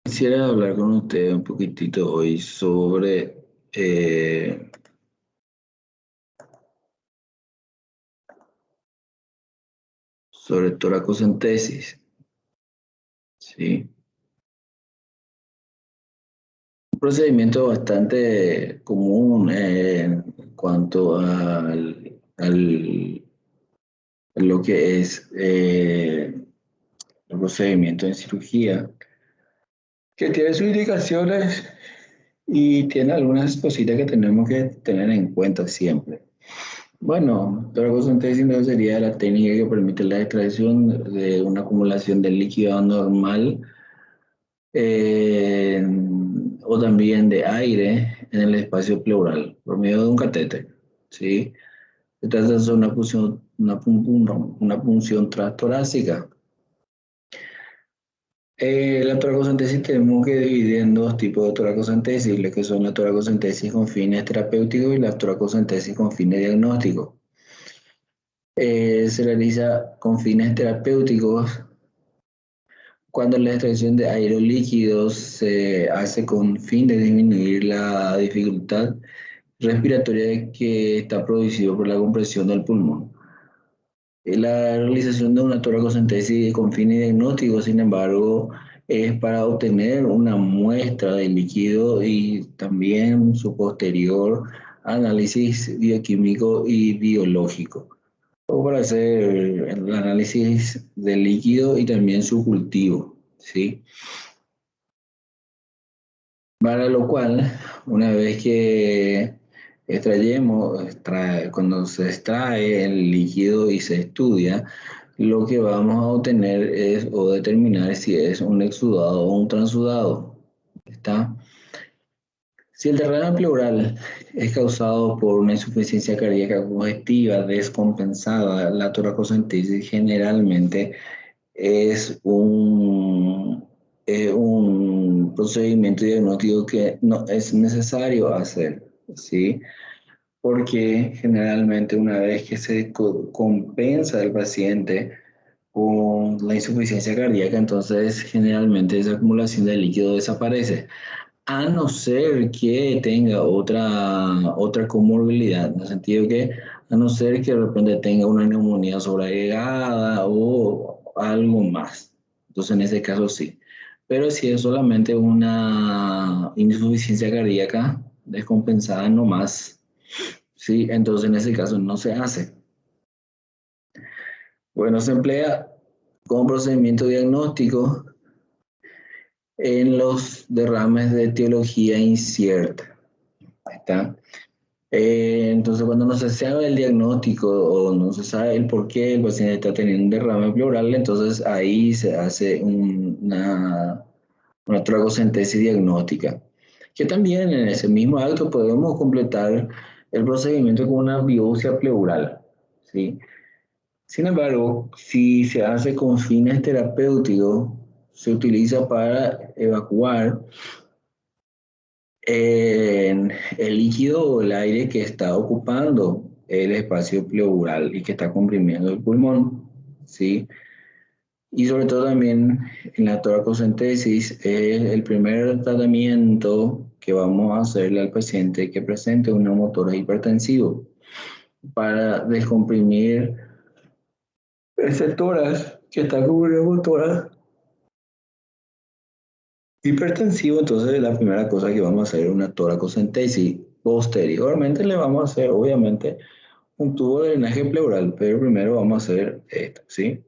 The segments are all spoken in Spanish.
Quisiera hablar con usted un poquitito hoy sobre toracocentesis, ¿sí? Un procedimiento bastante común en cuanto a lo que es el procedimiento en cirugía, que tiene sus indicaciones y tiene algunas cositas que tenemos que tener en cuenta siempre. Bueno, toracocentesis no sería la técnica que permite la extracción de una acumulación de líquido anormal eh, o también de aire en el espacio pleural por medio de un catéter, ¿sí? Se trata de una punción transtorácica. La toracocentesis tenemos que dividir en dos tipos de toracocentesis, lo que son la toracocentesis con fines terapéuticos y la toracocentesis con fines diagnósticos. Se realiza con fines terapéuticos cuando la extracción de aire líquido se hace con fin de disminuir la dificultad respiratoria que está producido por la compresión del pulmón. La realización de una toracocentesis con fines diagnósticos, sin embargo, es para obtener una muestra de líquido y también su posterior análisis bioquímico y biológico, o para hacer el análisis del líquido y también su cultivo, ¿sí? Para lo cual, una vez que cuando se extrae el líquido y se estudia, lo que vamos a obtener es o determinar si es un exudado o un transudado. ¿Está? Si el derrame pleural es causado por una insuficiencia cardíaca congestiva descompensada, la toracocentesis generalmente es un procedimiento diagnóstico que no es necesario hacer, ¿sí? Porque generalmente una vez que se compensa el paciente con la insuficiencia cardíaca, entonces generalmente esa acumulación de líquido desaparece. A no ser que tenga otra comorbilidad, en el sentido que a no ser que de repente tenga una neumonía sobreagregada o algo más. Entonces en ese caso sí. Pero si es solamente una insuficiencia cardíaca descompensada no más, sí, entonces en ese caso no se hace. Bueno, se emplea como procedimiento diagnóstico en los derrames de etiología incierta. ¿Está? Entonces, cuando no se sabe el diagnóstico o no se sabe el por qué el paciente está teniendo un derrame pleural, entonces ahí se hace una tragocentesis diagnóstica. Que también en ese mismo acto podemos completar el procedimiento con una biopsia pleural, ¿sí? Sin embargo, si se hace con fines terapéuticos, se utiliza para evacuar en el líquido o el aire que está ocupando el espacio pleural y que está comprimiendo el pulmón, ¿sí? Y sobre todo también en la toracocentesis es el primer tratamiento que vamos a hacerle al paciente que presente un neumotórax hipertensivo para descomprimir ese tórax que está cubriendo un tórax hipertensivo. Entonces la primera cosa que vamos a hacer es una toracocentesis. Posteriormente le vamos a hacer, obviamente, un tubo de drenaje pleural, pero primero vamos a hacer esto, ¿sí?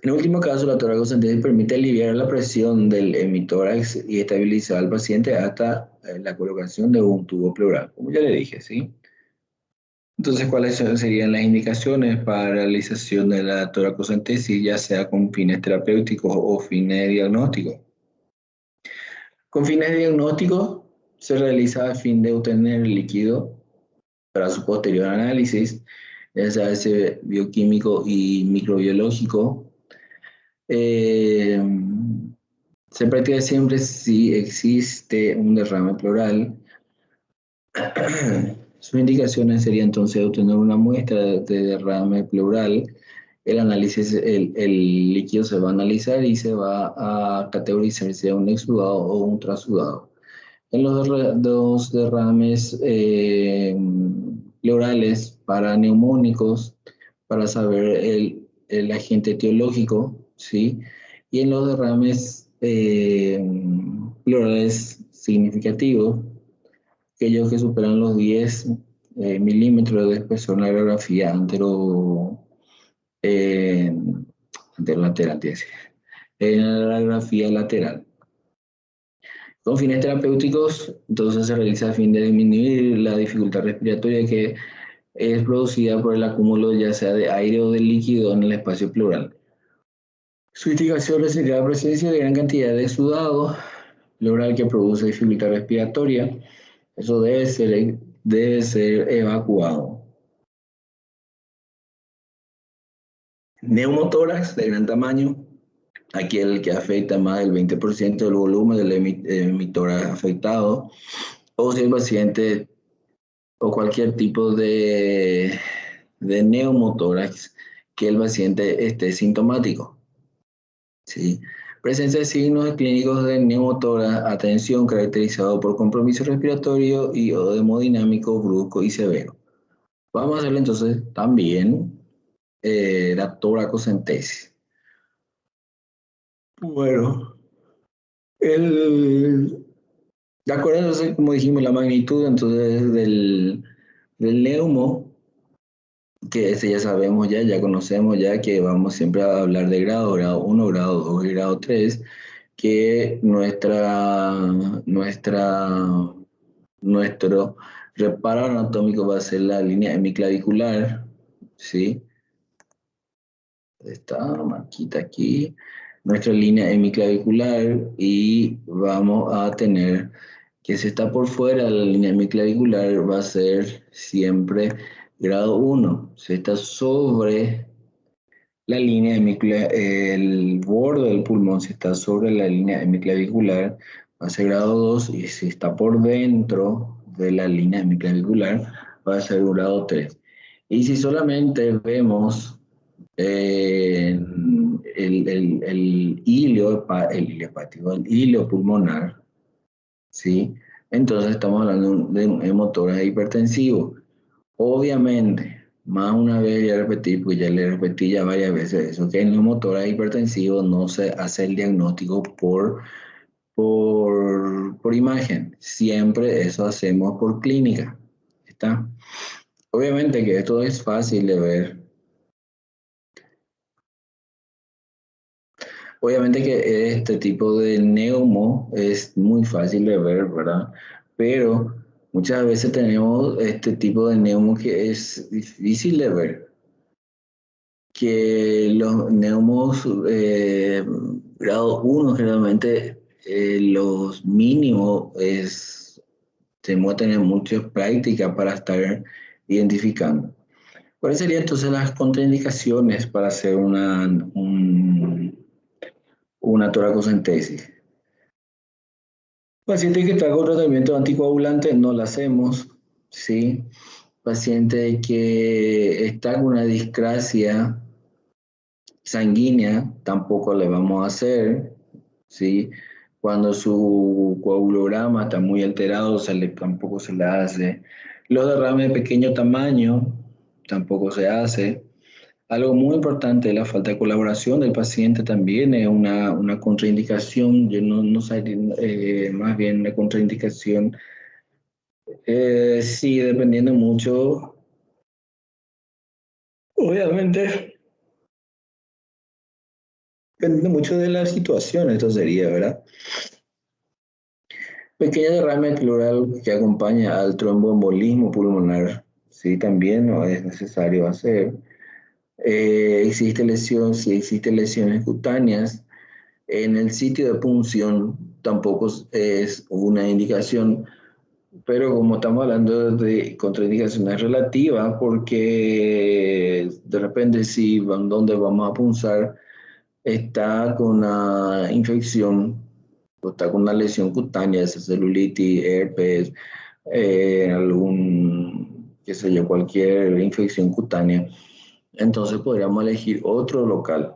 En último caso, la toracocentesis permite aliviar la presión del hemitórax y estabilizar al paciente hasta la colocación de un tubo pleural, como ya le dije, ¿sí? Entonces, ¿cuáles serían las indicaciones para la realización de la toracocentesis, ya sea con fines terapéuticos o fines diagnósticos? Con fines diagnósticos se realiza a fin de obtener el líquido para su posterior análisis, ya sea ese bioquímico y microbiológico. Eh, Se practica siempre si existe un derrame pleural. Sus indicaciones serían entonces obtener una muestra de derrame pleural el análisis, el líquido se va a analizar y se va a categorizar si es un exudado o un trasudado. En los dos derrames pleurales para neumónicos, para saber el agente etiológico, ¿sí? Y en los derrames pleurales significativos, aquellos que superan los 10 milímetros de espesor en la radiografía eh, anterolateral, en la radiografía lateral. Con fines terapéuticos, entonces se realiza a fin de disminuir la dificultad respiratoria que es producida por el acúmulo ya sea de aire o de líquido en el espacio pleural. Su indicación es la presencia de gran cantidad de exudado pleural que produce dificultad respiratoria. Eso debe ser evacuado. Neumotórax de gran tamaño, aquel que afecta más del 20% del volumen del emitórax afectado, o si el paciente o cualquier tipo de neumotórax que el paciente esté sintomático. ¿Sí? Presencia de signos clínicos de neumotórax, atención caracterizado por compromiso respiratorio y o hemodinámico brusco y severo. Vamos a hacerle entonces también la toracocentesis. Bueno, de acuerdo, entonces, como dijimos, la magnitud entonces del neumo, que ese ya sabemos ya conocemos ya que vamos siempre a hablar de grado 1, grado 2 y grado 3, que nuestro reparo anatómico va a ser la línea hemiclavicular, ¿sí? Esta marquita aquí, nuestra línea hemiclavicular, y vamos a tener que si está por fuera de la línea hemiclavicular va a ser siempre grado 1. Si está sobre la línea el borde del pulmón, si está sobre la línea hemiclavicular, va a ser grado 2, y si está por dentro de la línea hemiclavicular, va a ser grado 3. Y si solamente vemos el hilo pulmonar, ¿sí? Entonces estamos hablando de un hemotórax hipertensivo. Obviamente, más una vez ya repetí, pues ya le repetí ya varias veces eso, que en el hemotórax hipertensivo no se hace el diagnóstico por imagen, siempre eso hacemos por clínica, ¿está? Obviamente que esto es fácil de ver. Obviamente que este tipo de neumo es muy fácil de ver, ¿verdad? Pero muchas veces tenemos este tipo de neumo que es difícil de ver, que los neumos grado 1 generalmente los mínimos tenemos que tener mucha práctica para estar identificando. ¿Cuáles serían entonces las contraindicaciones para hacer una toracocentesis? Paciente que está con tratamiento anticoagulante, no lo hacemos, ¿sí? Paciente que está con una discrasia sanguínea, tampoco le vamos a hacer, ¿sí? Cuando su coagulograma está muy alterado, tampoco se le hace. Los derrames de pequeño tamaño, tampoco se hace. Algo muy importante es la falta de colaboración del paciente también es una contraindicación. Yo no sé, más bien una contraindicación. Sí, dependiendo mucho, obviamente, dependiendo mucho de la situación, esto sería, ¿verdad? Pequeño derrame pleural que acompaña al tromboembolismo pulmonar, sí, también no es necesario hacer. Si existen lesiones cutáneas, en el sitio de punción tampoco es una indicación, pero como estamos hablando de contraindicaciones relativas, porque de repente si donde vamos a punzar está con una infección o está con una lesión cutánea, esa celulitis, herpes, qué sé yo, cualquier infección cutánea, entonces podríamos elegir otro local,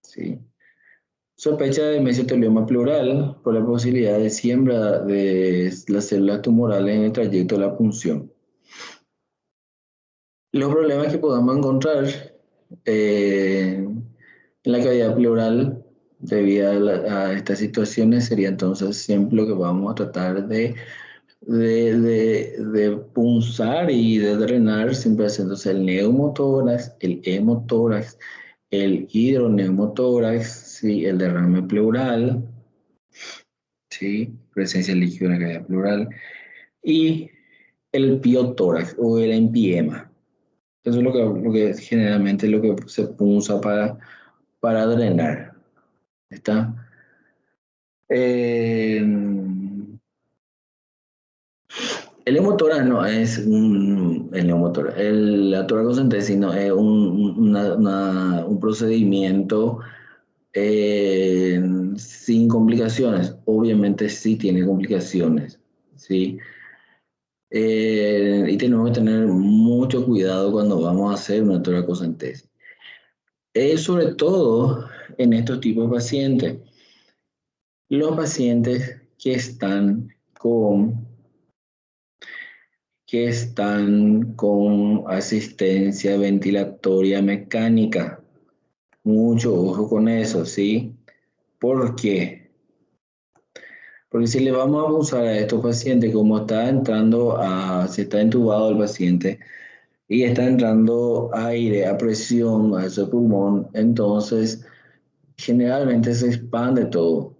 ¿sí? Sospecha de mesotelioma pleural por la posibilidad de siembra de las células tumorales en el trayecto de la punción. Los problemas que podamos encontrar en la cavidad pleural debido a estas situaciones sería entonces siempre lo que vamos a tratar de punzar y de drenar, siempre haciéndose el neumotórax, el hemotórax, el hidroneumotórax, ¿sí? El derrame pleural, ¿sí? Presencia de líquido en la cavidad pleural, y el piotórax o el empiema. Eso es lo que generalmente lo que se punza para drenar. ¿Está? Eh, el hemotórax no es el neumotórax. La toracocentesis no es un procedimiento eh, sin complicaciones. Obviamente sí tiene complicaciones, ¿sí? Y tenemos que tener mucho cuidado cuando vamos a hacer una toracocentesis. Sobre todo en estos tipos de pacientes. Los pacientes que están con asistencia ventilatoria mecánica. Mucho ojo con eso, ¿sí? ¿Por qué? Porque si le vamos a abusar a estos pacientes, como si está entubado el paciente y está entrando aire a presión a ese pulmón, entonces generalmente se expande todo.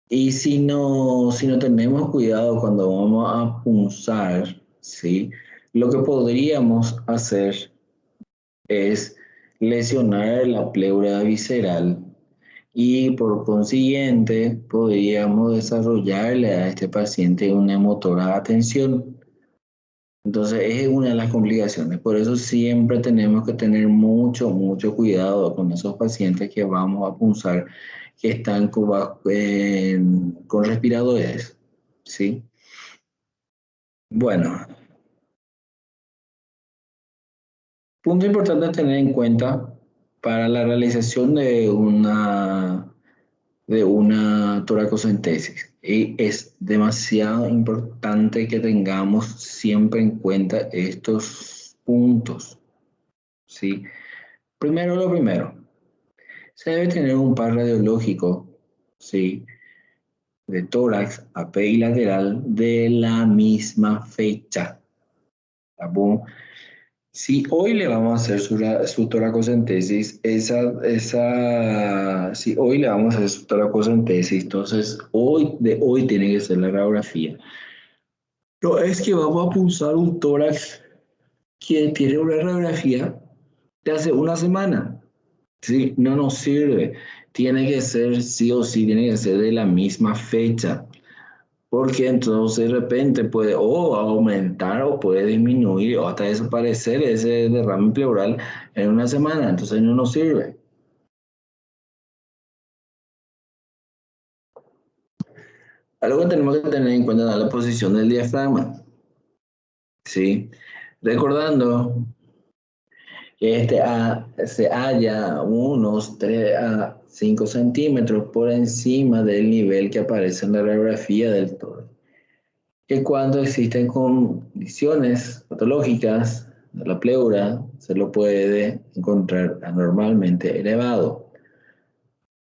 Y si no tenemos cuidado cuando vamos a punzar, ¿sí? Lo que podríamos hacer es lesionar la pleura visceral y por consiguiente podríamos desarrollarle a este paciente una motora a tensión. Entonces es una de las complicaciones. Por eso siempre tenemos que tener mucho cuidado con esos pacientes que vamos a punzar que están con respiradores, ¿sí? Bueno, punto importante a tener en cuenta para la realización de una toracocentesis. Y es demasiado importante que tengamos siempre en cuenta estos puntos, ¿sí? Primero lo primero, se debe tener un par radiológico, ¿sí? De tórax, AP y lateral de la misma fecha. ¿Tá? Si hoy le vamos a hacer su toracocentesis, si hoy le vamos a hacer su toracocentesis, entonces de hoy tiene que ser la radiografía. No es que vamos a pulsar un tórax que tiene una radiografía de hace una semana. Sí, no nos sirve. Tiene que ser sí o sí, tiene que ser de la misma fecha. Porque entonces de repente puede o aumentar o puede disminuir o hasta desaparecer ese derrame pleural en una semana. Entonces no nos sirve. Algo que tenemos que tener en cuenta es la posición del diafragma. ¿Sí? Recordando que se halla unos 3 a 5 centímetros por encima del nivel que aparece en la radiografía del tórax. Que cuando existen condiciones patológicas de la pleura, se lo puede encontrar anormalmente elevado.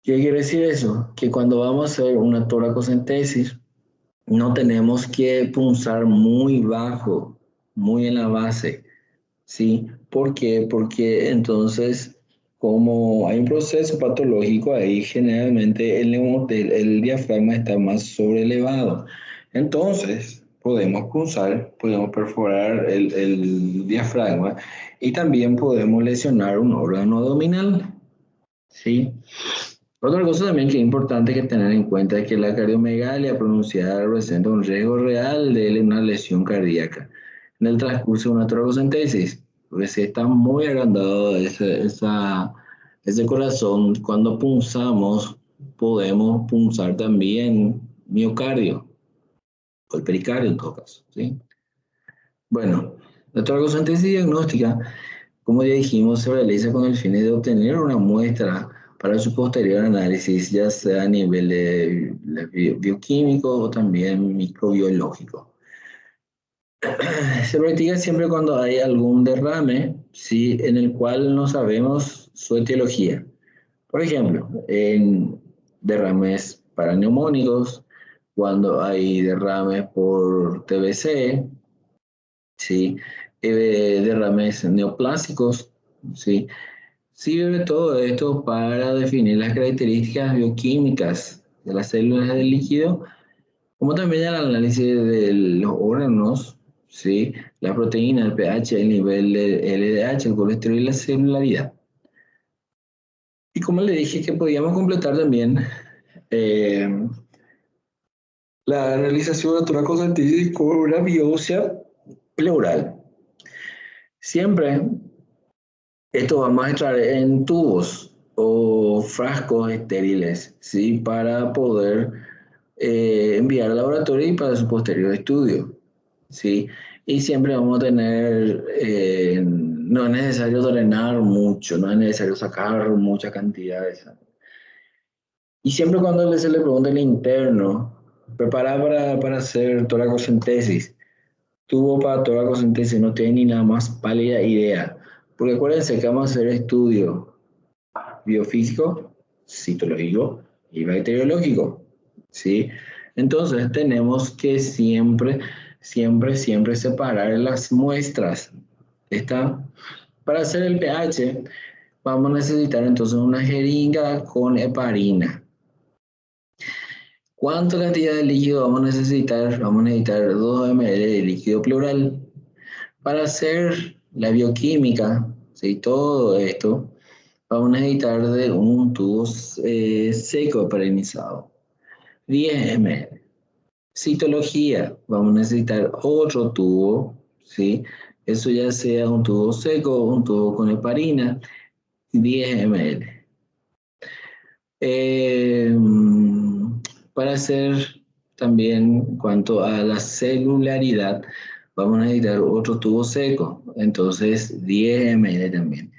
¿Qué quiere decir eso? Que cuando vamos a hacer una toracocentesis, no tenemos que punzar muy bajo, muy en la base, ¿sí? ¿Por qué? Porque entonces, como hay un proceso patológico ahí, generalmente el diafragma está más sobrelevado. Entonces, podemos punzar, podemos perforar el diafragma y también podemos lesionar un órgano abdominal, ¿sí? Otra cosa también que es importante que tener en cuenta es que la cardiomegalia pronunciada representa un riesgo real de una lesión cardíaca en el transcurso de una toracocentesis, porque si está muy agrandado ese corazón, cuando punzamos podemos punzar también miocardio o el pericardio en todo caso, ¿sí? Bueno, la toracocentesis diagnóstica como ya dijimos, se realiza con el fin de obtener una muestra para su posterior análisis, ya sea a nivel bioquímico o también microbiológico. Se practica siempre cuando hay algún derrame, ¿sí? En el cual no sabemos su etiología. Por ejemplo, en derrames paraneumónicos, cuando hay derrames por TBC, ¿sí? Derrames neoplásicos, ¿sí? Sirve todo esto para definir las características bioquímicas de las células del líquido, como también el análisis de los órganos, ¿sí? La proteína, el pH, el nivel de LDH, el colesterol y la celularidad. Y como le dije que podíamos completar también eh, la realización de toracocentesis con una biopsia pleural. Siempre esto vamos a entrar en tubos o frascos estériles, ¿sí? Para poder enviar al laboratorio y para su posterior estudio, ¿sí? Y siempre vamos a tener, no es necesario drenar mucho, no es necesario sacar mucha cantidad de sangre. Y siempre cuando se le pregunta al interno, prepara para hacer toracocentesis, tuvo para toracocentesis, no tiene ni la más pálida idea. Porque acuérdense que vamos a hacer estudio biofísico, citológico y bacteriológico, ¿sí? Entonces tenemos que siempre separar las muestras. ¿Está? Para hacer el pH, vamos a necesitar entonces una jeringa con heparina. ¿Cuánta cantidad de líquido vamos a necesitar? Vamos a necesitar 2 ml de líquido pleural. Para hacer la bioquímica, ¿sí? Todo esto, vamos a necesitar de un tubo seco parenizado, 10 ml. Citología, vamos a necesitar otro tubo, ¿sí? Eso ya sea un tubo seco o un tubo con heparina, 10 ml. Eh, para hacer también, en cuanto a la celularidad, vamos a necesitar otro tubo seco, entonces 10 ml también.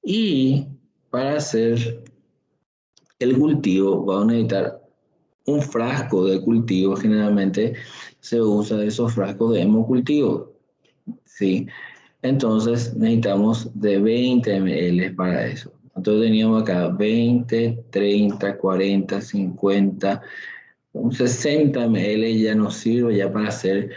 Y para hacer el cultivo, vamos a necesitar un frasco de cultivo. Generalmente se usa esos frascos de hemocultivo, ¿sí? Entonces necesitamos de 20 ml para eso. Entonces teníamos acá 20, 30, 40, 50, un 60 ml ya nos sirve ya para hacer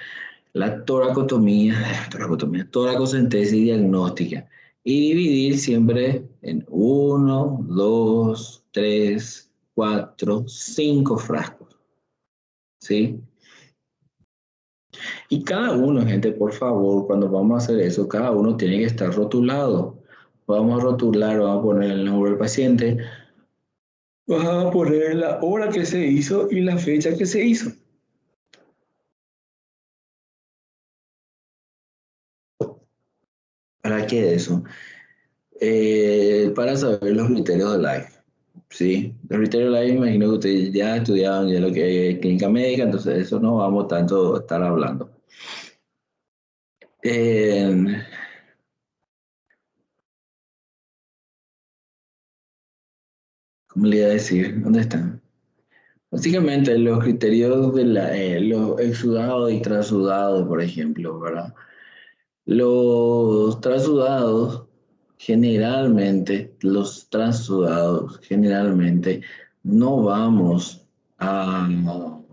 la toracocentesis diagnóstica. Y dividir siempre en 1, 2, 3, 4, 5 frascos, ¿sí? Y cada uno, gente, por favor, cuando vamos a hacer eso, cada uno tiene que estar rotulado. Vamos a rotular, vamos a poner el nombre del paciente, vamos a poner la hora que se hizo y la fecha que se hizo. ¿Para qué eso? Para saber los criterios de live. Sí, los criterios de live, imagino que ustedes ya estudiaban ya lo que es clínica médica, entonces eso no vamos tanto a estar hablando. Eh, ¿Cómo le iba a decir? ¿Dónde están? Básicamente los criterios de los exudados y transudados, por ejemplo, ¿verdad? Los transudados generalmente no vamos no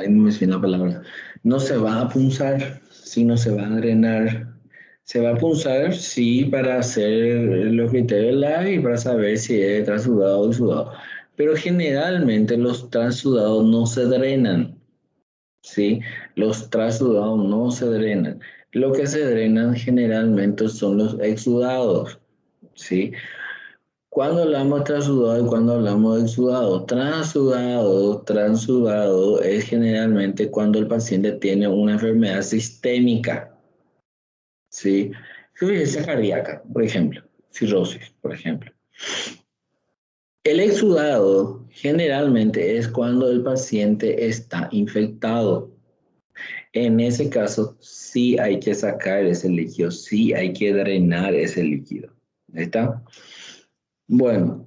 me suena la palabra, no se va a punzar, sino se va a drenar. Se va a punzar, sí, para hacer los criterios LAB y para saber si es transudado o sudado. Pero generalmente los transudados no se drenan, ¿sí? Los transudados no se drenan. Lo que se drenan generalmente son los exudados, ¿sí? Cuando hablamos de transudado y cuando hablamos de exudado, transudado es generalmente cuando el paciente tiene una enfermedad sistémica, ¿sí? Insuficiencia cardíaca, por ejemplo, cirrosis, por ejemplo. El exudado generalmente es cuando el paciente está infectado. En ese caso, sí hay que sacar ese líquido, sí hay que drenar ese líquido. ¿Está? Bueno,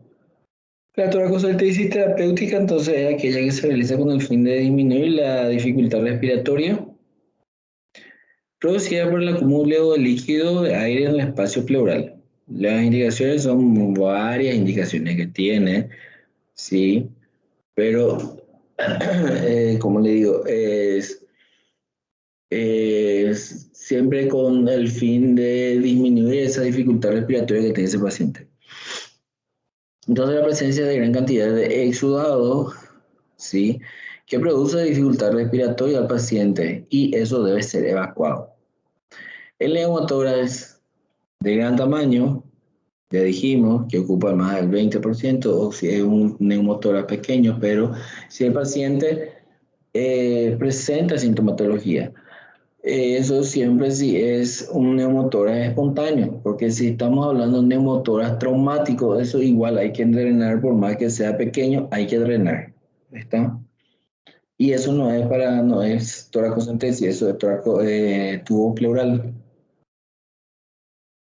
la toracocentesis terapéutica entonces es aquella que se realiza con el fin de disminuir la dificultad respiratoria producida por el acúmulo de líquido de aire en el espacio pleural. Las indicaciones son varias indicaciones que tiene, sí, pero como le digo, es siempre con el fin de disminuir esa dificultad respiratoria que tiene ese paciente. Entonces, la presencia de gran cantidad de exudado, ¿sí? Que produce dificultad respiratoria al paciente y eso debe ser evacuado. El neumotórax de gran tamaño, ya dijimos que ocupa más del 20%, o si es un neumotórax pequeño, pero si el paciente presenta sintomatología, eso siempre sí es un neumotórax espontáneo, porque si estamos hablando de un neumotórax traumático, eso igual hay que drenar, por más que sea pequeño, hay que drenar. ¿Está? Y eso no es toracocentesis, eso es tubo pleural.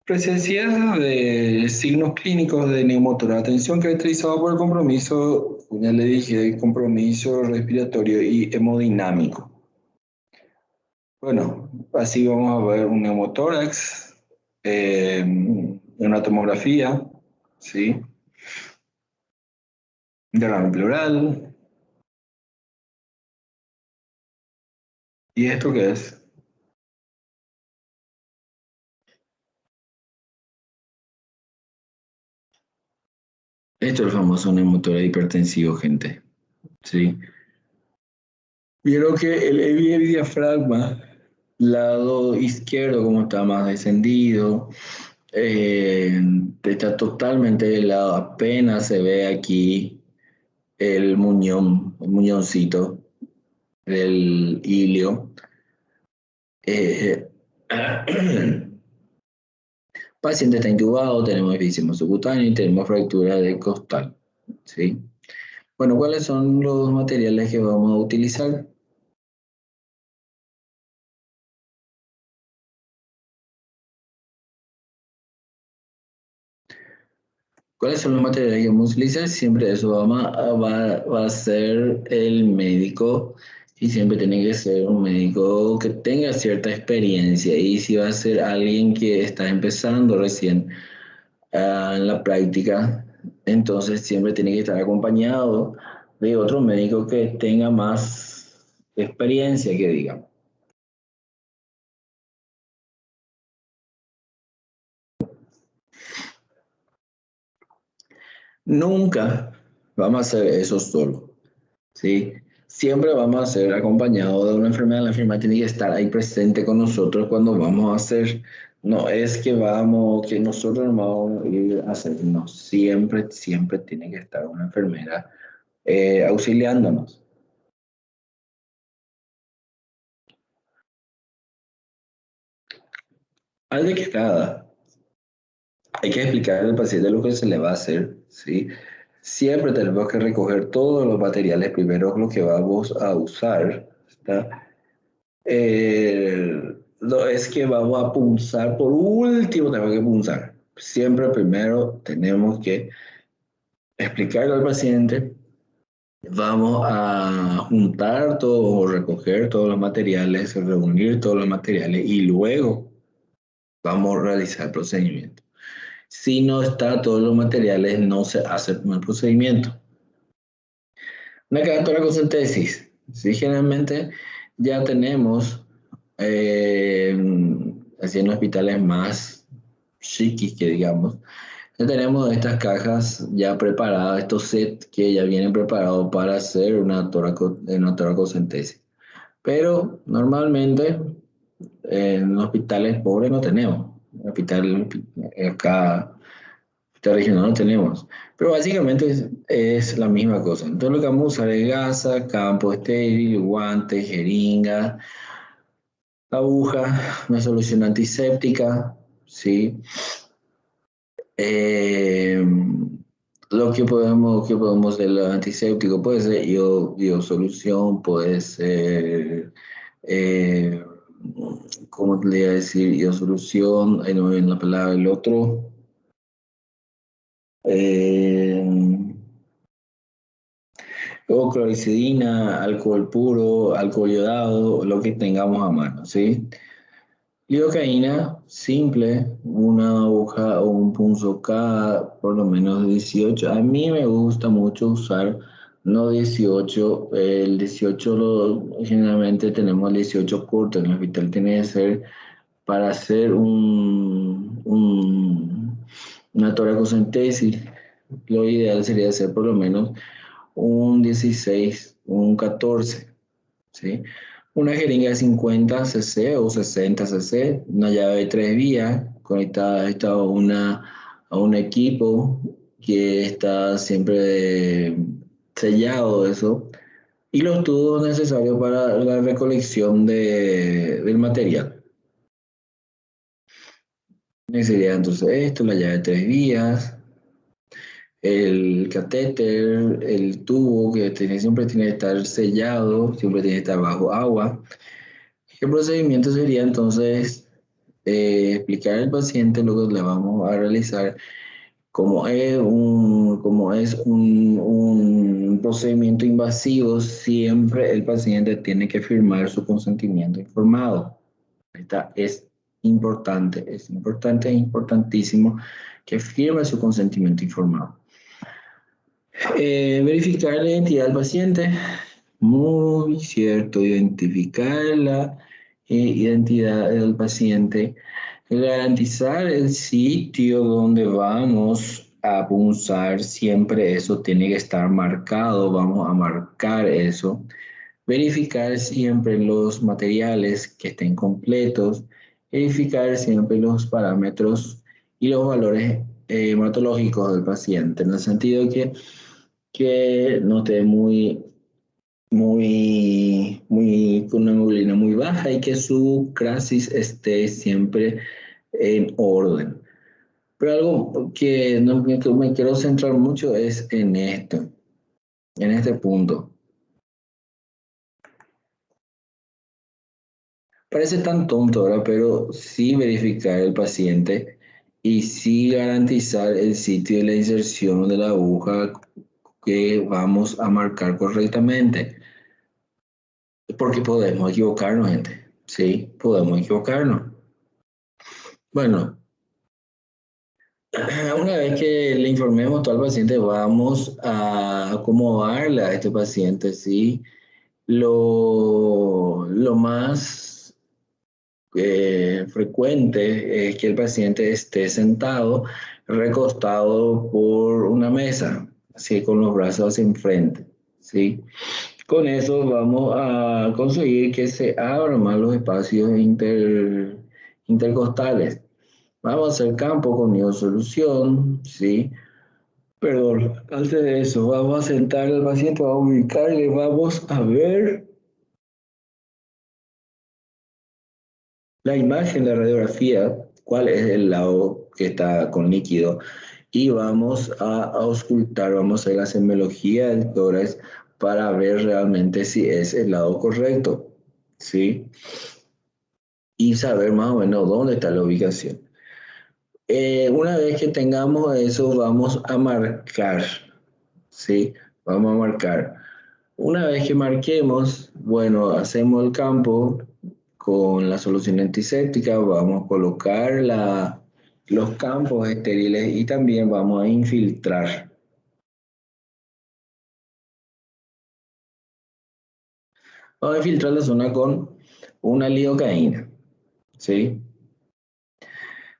Presencia de signos clínicos de neumotórax, atención caracterizado por el compromiso, ya le dije, compromiso respiratorio y hemodinámico. Bueno, así vamos a ver un neumotórax, una tomografía, ¿sí? Derrame pleural. ¿Y esto qué es? Esto es el famoso neumotórax hipertensivo, gente, ¿sí? Vieron que el heavy diafragma, lado izquierdo, como está más descendido, eh, está totalmente de lado, apenas se ve aquí el muñón, el muñoncito del ilio. Eh, paciente está intubado, tenemos efisema subcutáneo y tenemos fractura de costal, ¿sí? Bueno, ¿cuáles son los materiales que vamos a utilizar? ¿Cuáles son los materiales que vamos a utilizar? Siempre eso va a ser el médico y siempre tiene que ser un médico que tenga cierta experiencia. Y si va a ser alguien que está empezando recién en la práctica, entonces siempre tiene que estar acompañado de otro médico que tenga más experiencia, que digamos. Nunca vamos a hacer eso solo. ¿Sí? Siempre vamos a ser acompañados de una enfermera. La enfermera tiene que estar ahí presente con nosotros cuando vamos a hacer. No es que que nosotros no vamos a ir a hacer, no, siempre tiene que estar una enfermera auxiliándonos. Al de que cada, hay que explicarle al paciente lo que se le va a hacer, ¿sí? Siempre tenemos que recoger todos los materiales primero, lo que vamos a usar, ¿está? No es que vamos a punzar, por último tenemos que punzar. Siempre primero tenemos que explicarle al paciente, vamos a juntar todo, recoger todos los materiales, reunir todos los materiales y luego vamos a realizar el procedimiento. Si no está todos los materiales, no se hace el procedimiento. Una cadena con tesis. Sí, generalmente ya tenemos, eh, así en hospitales más chiquis que digamos, ya tenemos estas cajas ya preparadas, estos sets que ya vienen preparados para hacer una toracocentesis. Pero normalmente en hospitales pobres no tenemos. En hospital acá esta regional no tenemos. Pero básicamente es la misma cosa. Entonces lo que vamos a usar es gasa, campo estéril, guantes, jeringa, aguja, una solución antiséptica, ¿sí? Eh, que podemos del antiséptico puede ser biosolución, puede ser eh, ¿cómo te le iba a decir? Iosolución, ahí no me viene la palabra, el otro. Eh, o clorexidina, alcohol puro, alcohol iodado, lo que tengamos a mano, ¿sí? Lidocaína simple, una aguja o un punzoCAD, por lo menos 18. A mí me gusta mucho usar no 18, el 18 generalmente tenemos el 18 corto, en el hospital tiene que ser para hacer una toracocentesis. Lo ideal sería hacer por lo menos un 16, un 14, ¿sí? Una jeringa de 50 cc o 60 cc, una llave de 3 vías conectada a un equipo que está siempre sellado eso, y los tubos necesarios para la recolección del material. Sería entonces esto, la llave de 3 vías, el catéter, el tubo que siempre tiene que estar sellado, siempre tiene que estar bajo agua. El procedimiento sería entonces explicar al paciente lo que le vamos a realizar, como es un procedimiento invasivo, siempre el paciente tiene que firmar su consentimiento informado. Esta es importantísimo que firme su consentimiento informado. Verificar la identidad del paciente. Muy cierto, identificar la identidad del paciente. Garantizar el sitio donde vamos a punzar, siempre eso tiene que estar marcado, vamos a marcar eso. Verificar siempre los materiales que estén completos. Verificar siempre los parámetros y los valores hematológicos del paciente, en el sentido que no esté con una hemoglobina muy baja y que su crisis esté siempre en orden. Pero algo que no que me quiero centrar mucho es en esto, en este punto. Parece tan tonto ahora, pero sí verificar el paciente y sí garantizar el sitio de la inserción de la aguja que vamos a marcar correctamente. Porque podemos equivocarnos, gente. Sí, podemos equivocarnos. Bueno, una vez que le informemos todo al paciente, vamos a acomodarle a este paciente, ¿sí? Lo más frecuente es que el paciente esté sentado, recostado por una mesa, así con los brazos hacia enfrente, ¿sí? Con eso vamos a conseguir que se abran más los espacios intercostales. Vamos a hacer campo con iosolución, ¿sí? Perdón, antes de eso, vamos a sentar al paciente, vamos a ubicarle, vamos a ver la imagen, la radiografía, cuál es el lado que está con líquido, y vamos a auscultar, vamos a hacer la semiología del tórax para ver realmente si es el lado correcto, ¿sí? Y saber más o menos dónde está la ubicación. Una vez que tengamos eso, vamos a marcar, ¿sí? Vamos a marcar. Una vez que marquemos, bueno, hacemos el campo con la solución antiséptica, vamos a colocar los campos estériles y también vamos a infiltrar. Vamos a infiltrar la zona con una lidocaína, ¿sí?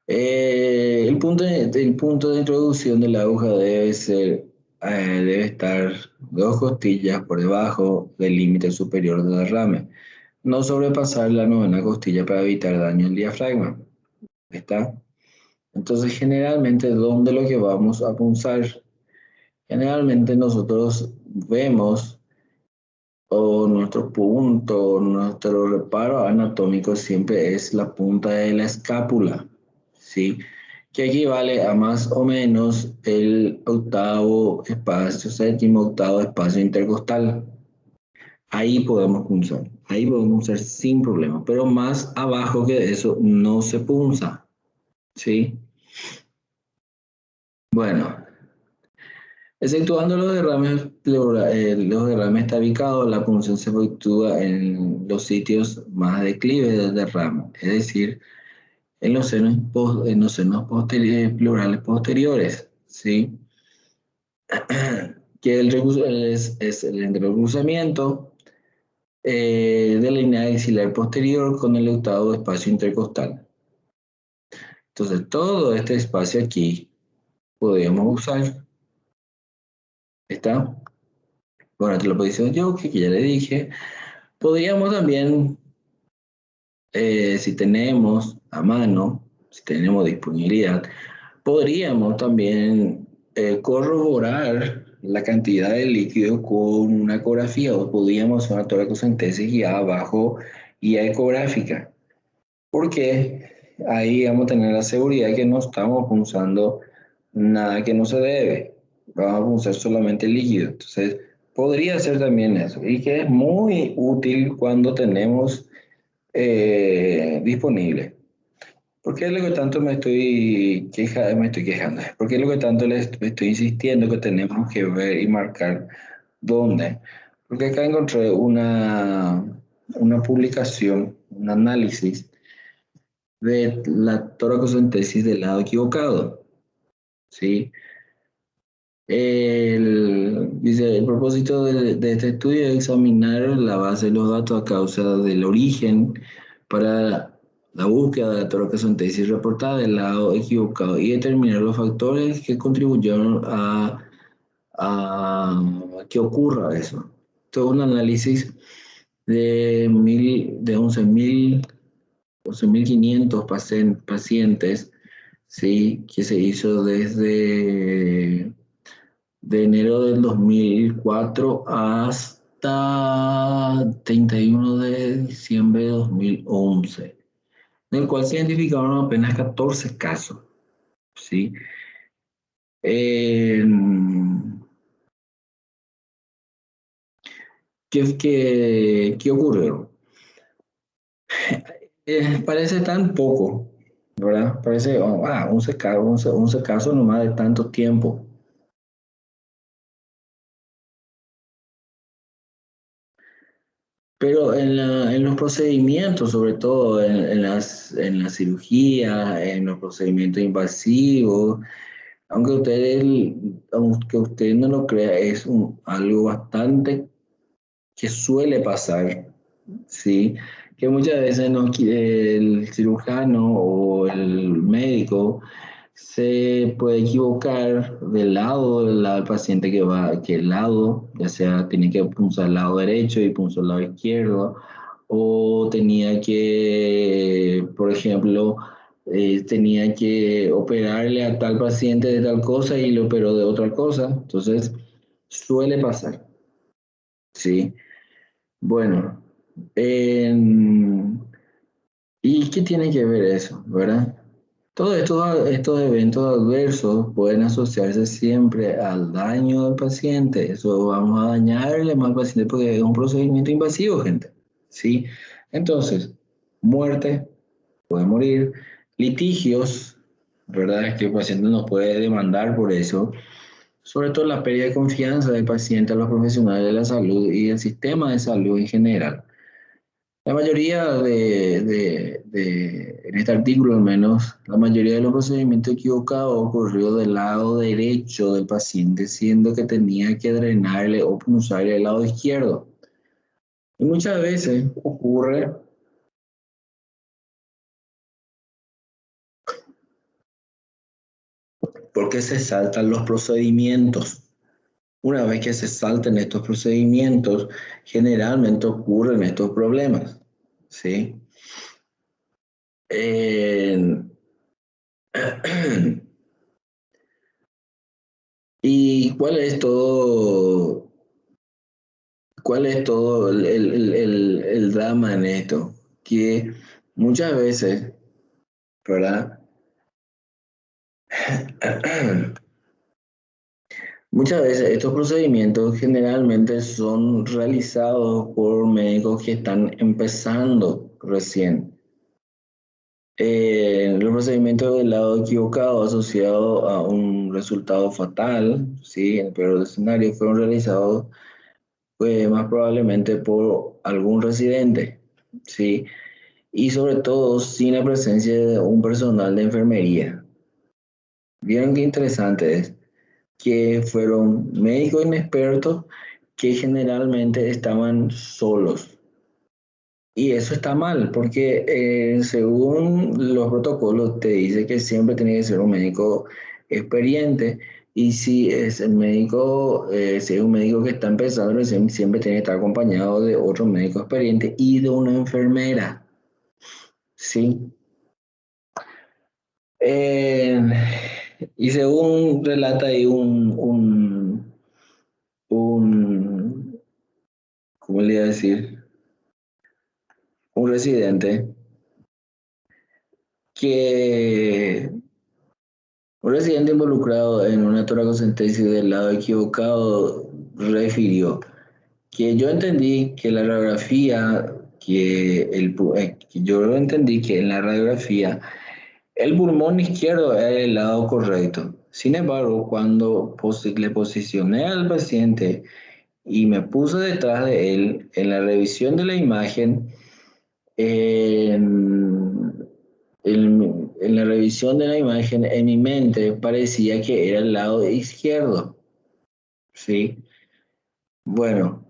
El punto de introducción de la aguja debe estar 2 costillas por debajo del límite superior del derrame. No sobrepasar la novena costilla para evitar daño al diafragma. ¿Está? Entonces, generalmente, ¿dónde lo que vamos a punzar? Generalmente nosotros vemos o nuestro punto, nuestro reparo anatómico siempre es la punta de la escápula, ¿sí? Que equivale a más o menos el octavo espacio, séptimo, octavo espacio intercostal. ahí podemos punzar. Ahí podemos punzar sin problema. Pero más abajo que eso no se punza. ¿Sí? Bueno, exceptuando los derrames los derrames tabicados, la punción se efectúa en los sitios más declives del derrame, es decir, en los senos, en los senos pleurales posteriores, ¿sí? Que es el entrecruzamiento de la línea axilar posterior con el octavo espacio intercostal. Entonces, todo este espacio aquí podríamos usar, ¿está? Bueno, te lo posición yo, que ya le dije. Podríamos también, si tenemos a mano, si tenemos disponibilidad, podríamos también corroborar la cantidad de líquido con una ecografía o podríamos hacer una toracocentesis guiada bajo guía ecográfica, porque ahí vamos a tener la seguridad de que no estamos punzando nada que no se debe, vamos a punzar solamente líquido. Entonces, podría ser también eso, y que es muy útil cuando tenemos disponible. ¿Por qué es lo que tanto me estoy quejando? ¿Por qué es lo que tanto estoy insistiendo que tenemos que ver y marcar dónde? Porque acá encontré una publicación, un análisis de la toracocentesis del lado equivocado, ¿sí? Dice, el propósito de este estudio es examinar la base de los datos a causa del origen para la búsqueda de la toracocentesis reportada del lado equivocado y determinar los factores que contribuyeron a que ocurra eso. Todo un análisis de 11.500 pacientes, ¿sí? Que se hizo desde de enero del 2004 hasta 31 de diciembre de 2011, en el cual se identificaron apenas 14 casos, ¿sí? Eh, ¿qué ocurrió? Parece tan poco, ¿verdad? Parece, 11 casos, 11 casos nomás de tanto tiempo. Pero en los procedimientos, sobre todo en la cirugía, en los procedimientos invasivos, aunque usted no lo crea, es algo bastante que suele pasar, ¿sí? Que muchas veces el cirujano o el médico se puede equivocar del lado del paciente que el lado, ya sea tiene que punzar el lado derecho y punzó el lado izquierdo, o tenía que, por ejemplo, tenía que operarle a tal paciente de tal cosa y le operó de otra cosa. Entonces, suele pasar, ¿sí? Bueno, en- ¿y qué tiene que ver eso, verdad? Todos estos eventos adversos pueden asociarse siempre al daño del paciente. Eso vamos a dañarle más al paciente porque es un procedimiento invasivo, gente. ¿Sí? Entonces, muerte, puede morir, litigios, ¿verdad? Es que el paciente nos puede demandar por eso. Sobre todo la pérdida de confianza del paciente a los profesionales de la salud y el sistema de salud en general. La mayoría en este artículo al menos, la mayoría de los procedimientos equivocados ocurrió del lado derecho del paciente, siendo que tenía que drenarle o punzarle el lado izquierdo. Y muchas veces ocurre porque se saltan los procedimientos. Una vez que se salten estos procedimientos, generalmente ocurren estos problemas, ¿sí? Eh, ¿Y cuál es todo el drama en esto? Que muchas veces, ¿verdad? Muchas veces estos procedimientos generalmente son realizados por médicos que están empezando recién. Los procedimientos del lado equivocado asociado a un resultado fatal, ¿sí? En el peor de los escenarios, fueron realizados más probablemente por algún residente, ¿sí? Y sobre todo sin la presencia de un personal de enfermería. ¿Vieron qué interesante es? Que fueron médicos inexpertos que generalmente estaban solos. Y eso está mal, porque según los protocolos te dice que siempre tiene que ser un médico experiente. Y si es el médico, si es un médico que está empezando, siempre tiene que estar acompañado de otro médico experiente y de una enfermera. ¿Sí? Eh, y según relata ahí un, ¿cómo le iba a decir? Un residente que un residente involucrado en una toracocentesis del lado equivocado refirió que yo entendí que la radiografía, que yo entendí que en la radiografía el pulmón izquierdo era el lado correcto. Sin embargo, cuando le posicioné al paciente y me puse detrás de él en la revisión de la imagen, en la revisión de la imagen, en mi mente parecía que era el lado izquierdo, ¿sí? Bueno,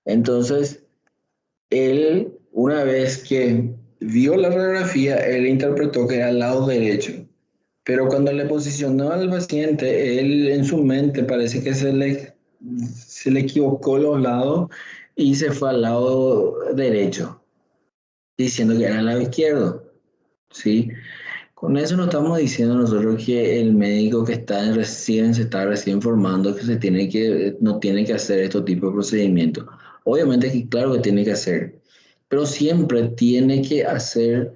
entonces él, una vez que vio la radiografía, él interpretó que era el lado derecho. Pero cuando le posicionó al paciente, él en su mente parece que se le equivocó los lados y se fue al lado derecho, diciendo que era el lado izquierdo, ¿sí? Con eso no estamos diciendo nosotros que el médico que se está recién formando, que no tiene que hacer este tipo de procedimientos. Obviamente que claro que tiene que hacer, pero siempre tiene que hacer,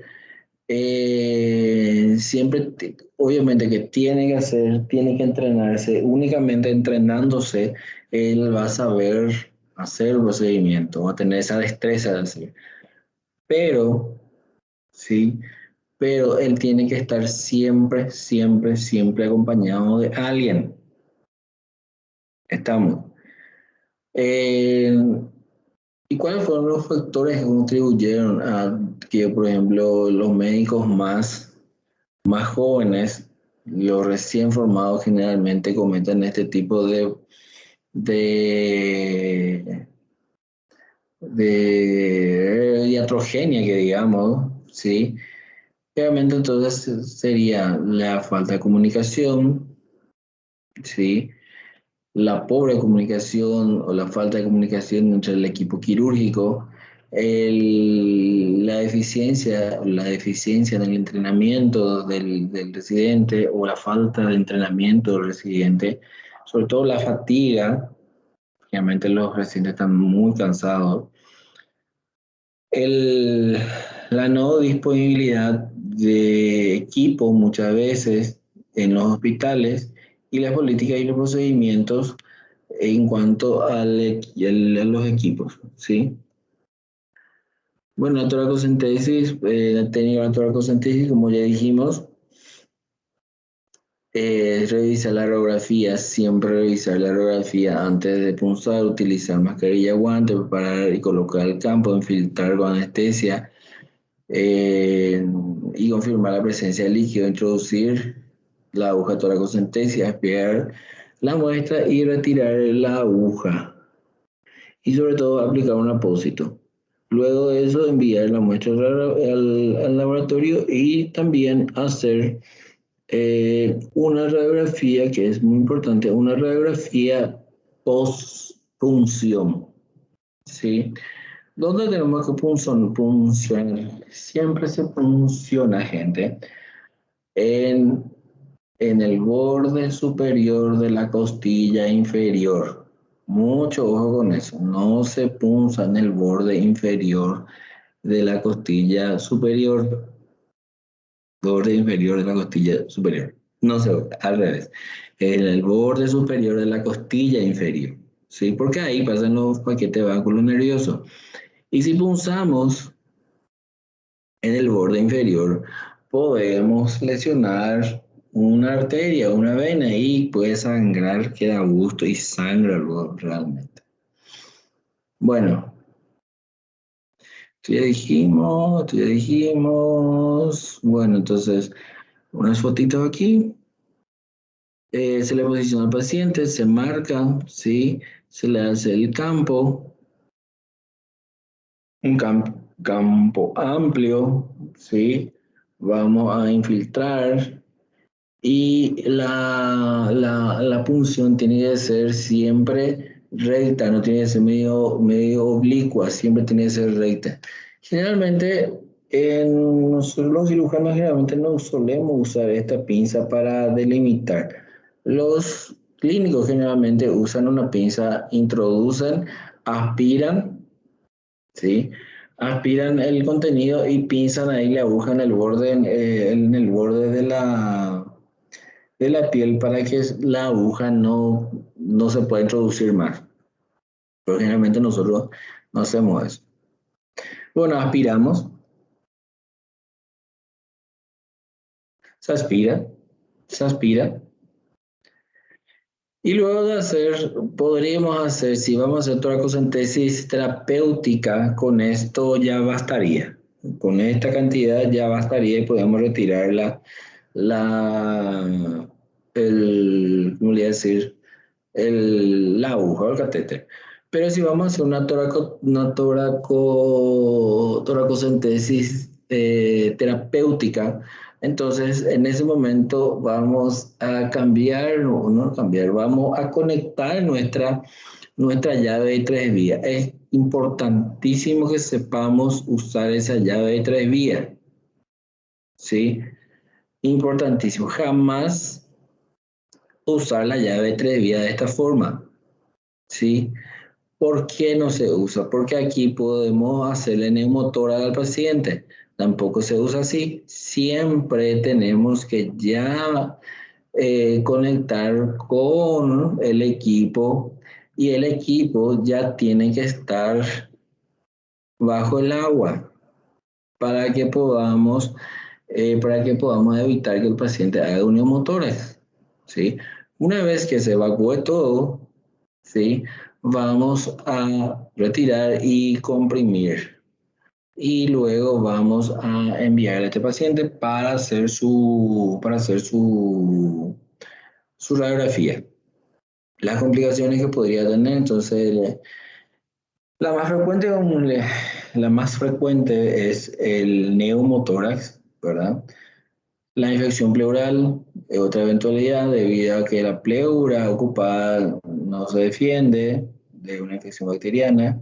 obviamente que tiene que hacer, tiene que entrenarse, únicamente entrenándose, él va a saber hacer el procedimiento, va a tener esa destreza de hacer. Pero, sí, pero él tiene que estar siempre, siempre, siempre acompañado de alguien. Estamos. Eh, ¿Y cuáles fueron los factores que contribuyeron a que, por ejemplo, los médicos más jóvenes, los recién formados generalmente cometen este tipo de, de iatrogenia, que digamos, ¿sí? Obviamente entonces sería la falta de comunicación, ¿sí? La pobre comunicación o la falta de comunicación entre el equipo quirúrgico, la deficiencia en el entrenamiento del residente o la falta de entrenamiento del residente, sobre todo la fatiga, obviamente los residentes están muy cansados, el, la no disponibilidad de equipo muchas veces en los hospitales y las políticas y los procedimientos en cuanto a los equipos, ¿sí? Bueno, la toracocentesis, la técnica de la toracocentesis, como ya dijimos, es revisar la radiografía, siempre revisar la radiografía antes de punzar, utilizar mascarilla, guante, preparar y colocar el campo, infiltrar con anestesia, eh, y confirmar la presencia de líquido, introducir la aguja toracocentesis, aspirar la muestra y retirar la aguja. Y sobre todo aplicar un apósito. Luego de eso, enviar la muestra al laboratorio y también hacer una radiografía, que es muy importante, una radiografía post-punción, ¿sí? ¿Dónde tenemos que puncionar? Siempre se punciona, gente, en, en el borde superior de la costilla inferior. Mucho ojo con eso. No se punza en el borde inferior de la costilla superior. borde inferior de la costilla superior. No sé, al revés. En el borde superior de la costilla inferior. ¿Sí? Porque ahí pasan los paquetes báculos nerviosos. Y si punzamos en el borde inferior, podemos lesionar una arteria, una vena y puede sangrar, queda a gusto y sangra luego realmente. Bueno, esto ya dijimos. Bueno, entonces, unas fotitos aquí. Se le posiciona al paciente, se marca, ¿sí? Se le hace el campo, un campo amplio, ¿sí? Vamos a infiltrar y la punción tiene que ser siempre recta, no tiene que ser medio oblicua, siempre tiene que ser recta. Generalmente, nosotros los cirujanos generalmente no solemos usar esta pinza para delimitar. Los clínicos generalmente usan una pinza, introducen, aspiran, ¿sí? Aspiran el contenido y pinzan ahí la aguja en el borde de la piel para que la aguja no se pueda introducir más. Pero generalmente nosotros no hacemos eso. Bueno, aspiramos, se aspira, se aspira. Y luego de hacer, podríamos hacer, si vamos a hacer toracocentesis terapéutica, con esto ya bastaría. Con esta cantidad ya bastaría y podemos retirar la, ¿cómo le voy a decir? La aguja o el catéter. Pero si vamos a hacer toracocentesis terapéutica, entonces en ese momento vamos a cambiar, no cambiar, vamos a conectar nuestra llave de tres vías. Es importantísimo que sepamos usar esa llave de tres vías, ¿sí? Importantísimo. Jamás usar la llave de tres vías de esta forma, ¿sí? ¿Por qué no se usa? Porque aquí podemos hacerle neumotórax al paciente. Tampoco se usa así. Siempre tenemos que ya conectar con el equipo y el equipo ya tiene que estar bajo el agua para que podamos evitar que el paciente haga un neumotórax, ¿sí? Una vez que se evacúe todo, ¿sí? Vamos a retirar y comprimir. Y luego vamos a enviar a este paciente para hacer su radiografía. Las complicaciones que podría tener, entonces, la más frecuente, la más frecuente es el neumotórax, ¿verdad? La infección pleural es otra eventualidad debido a que la pleura ocupada no se defiende de una infección bacteriana.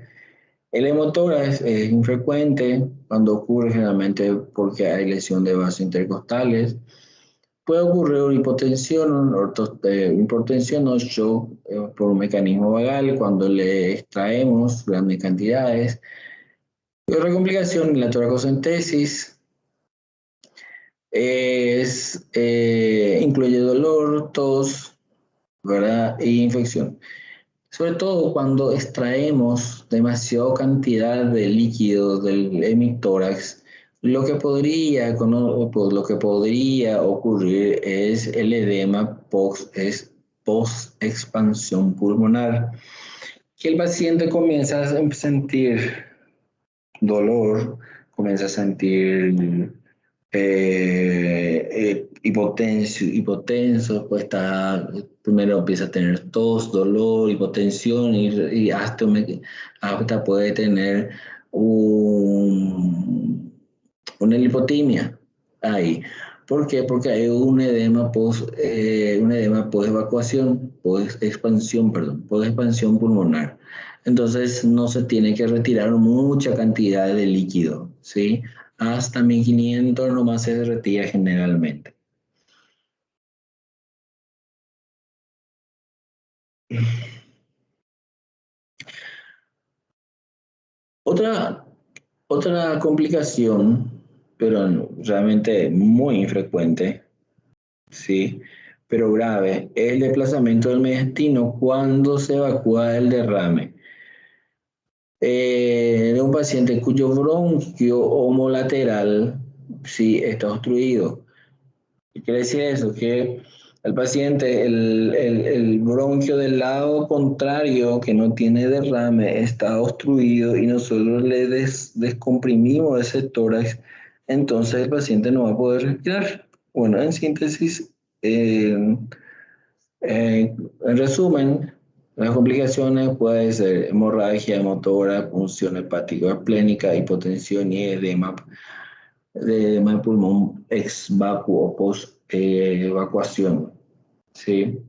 El hemotórax es infrecuente cuando ocurre generalmente porque hay lesión de vasos intercostales. Puede ocurrir una hipotensión o shock por un mecanismo vagal cuando le extraemos grandes cantidades. Y otra complicación en la toracocentesis incluye dolor, tos, ¿verdad? Y infección. Sobre todo cuando extraemos demasiada cantidad de líquido del hemitórax, lo que podría ocurrir es el edema post-expansión pulmonar, que el paciente comienza a sentir dolor, comienza a sentir hipotenso, pues primero empieza a tener tos, dolor, hipotensión y hasta puede tener una lipotimia ahí. ¿Por qué? Porque hay un edema post evacuación, post expansión, perdón, post expansión pulmonar. Entonces no se tiene que retirar mucha cantidad de líquido, ¿sí? Hasta 1500 nomás se retira generalmente. Otra, otra complicación, pero realmente muy infrecuente, ¿sí? Pero grave, el desplazamiento del mediastino cuando se evacúa el derrame. De un paciente cuyo bronquio homolateral, sí, está obstruido. ¿Qué quiere decir eso? Que el paciente, el bronquio del lado contrario que no tiene derrame está obstruido y nosotros le descomprimimos ese tórax, entonces el paciente no va a poder respirar. Bueno, en síntesis, eh, en resumen, las complicaciones pueden ser hemorragia motora, punción hepático-esplénica, hipotensión y edema de pulmón ex vacuo post evacuación. ¿Sí?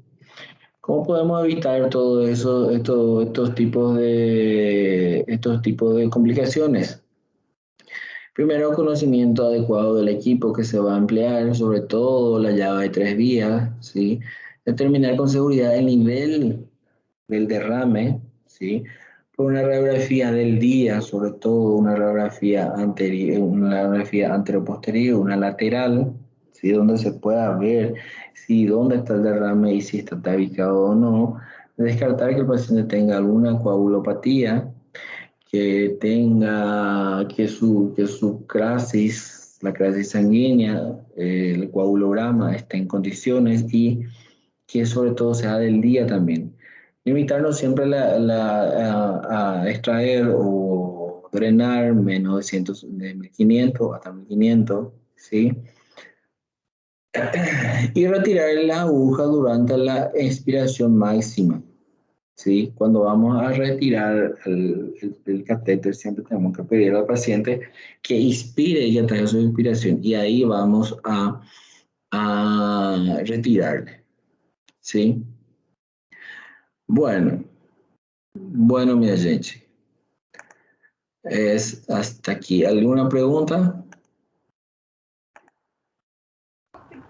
¿Cómo podemos evitar todo eso, estos tipos de complicaciones? Primero, conocimiento adecuado del equipo que se va a emplear, sobre todo la llave de 3 vías, ¿sí? Determinar con seguridad el nivel del derrame, ¿sí? Por una radiografía del día, sobre todo una radiografía anterior, una radiografía anteroposterior, una lateral, ¿sí? Donde se pueda ver si dónde está el derrame y si está tabicado o no. Descartar que el paciente tenga alguna coagulopatía, que tenga, que su crisis, la crisis sanguínea, el coagulograma esté en condiciones y que sobre todo sea del día también. Limitarnos siempre a extraer o drenar menos de 1500 hasta 1500, ¿sí? Y retirar la aguja durante la expiración máxima. ¿Sí? Cuando vamos a retirar el catéter, siempre tenemos que pedir al paciente que inspire y traiga su inspiración. Y ahí vamos a retirarle. ¿Sí? Bueno, bueno, mi gente. Es hasta aquí. ¿Alguna pregunta?